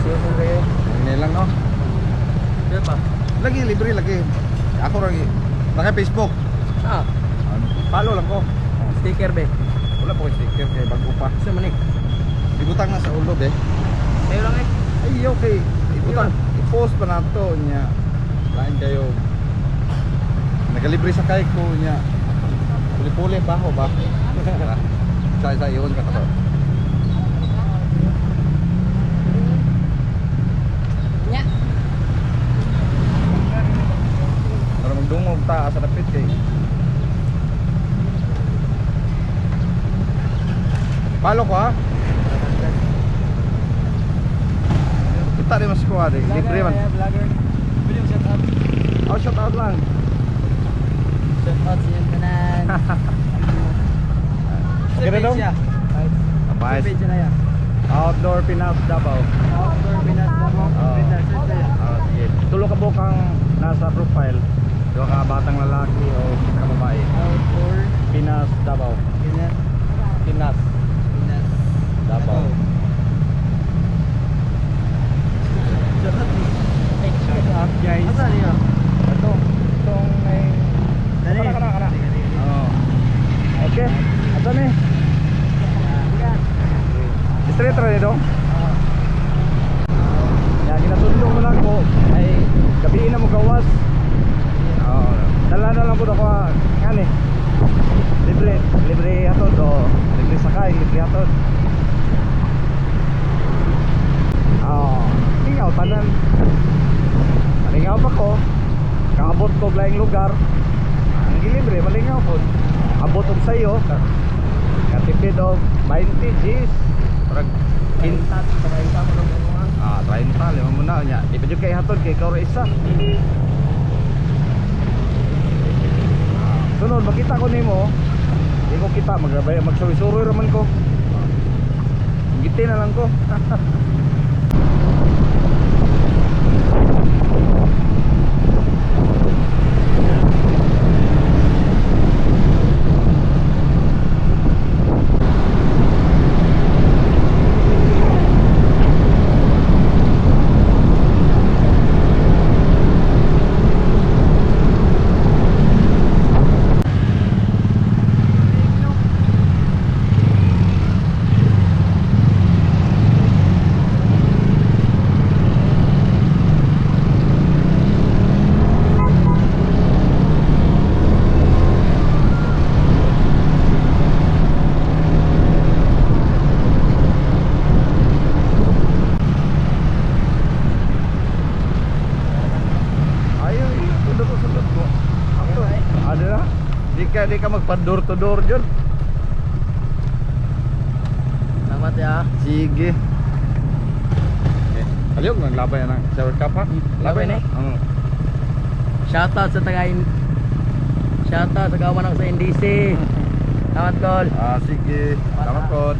Siyo ko kayo. Ini lang no. Diyan ba? Lagi libre lagi. Ako lagi. Naka Facebook. Ah, Follow lang ko. sticker be. Wala po yung sticker kay bago pa. Sa manik. Ibutang na sa ulo be. Kayo lang eh. Ay okay. Ibutang. I-post pa na to niya. Lain kayo. Nagalibre sa kay ko niya. Puli-puli ba ho ba? Sa iyon ka to. Nya. Para magdungog ta sa dapit kay. Palo ko ha. Kita rin mas kuha rin. Libre man. Vlogger. Pwede yung shout out. Oh, shout out lang. Shout out sa iyong kanan. Okay na dong? Apais. Sa page na yan. Outdoor Pinas Davao. Outdoor Pinas Davao. Okay. Tulo ka bukang nasa profile. Dua ka batang lalaki o kababae. Outdoor Pinas Davao. Pinas. Pinas Pinas. Davao. Shout out ni. Shout out guys. Asa niyo? Ito. Itong may... Dali. Kana. Oo. Okay. Ito ni. Straight rin dong. Ya ginatulong mo lang ko ay gabi na mo gawas. Dala na lang po ako kan eh. Libre hatod o libre sakay, libre hatod. Lingaw tanan. Lingaw pa ko. Kaabot ko laing lugar. Ang libre malingaw po. Abot og sayo. Katipid og 20 Gs. Parang kintat sa kayo sa mo ng 30 lima mo na nya. Di pa jud kay hatod kay kauro isa. Sunod makita ko nimo. Di ko kita magsuwi-suroy raman ko. Giti na lang ko. Di ka magpa-door to door dyan. Salamat ya. Sige. Okay. Aliyog, naglabay na ng shower cup ha? Labay na eh. Shout out sa Shout out sa gawa ng sa NDC. Salamat tol. Sige. Salamat, Kod.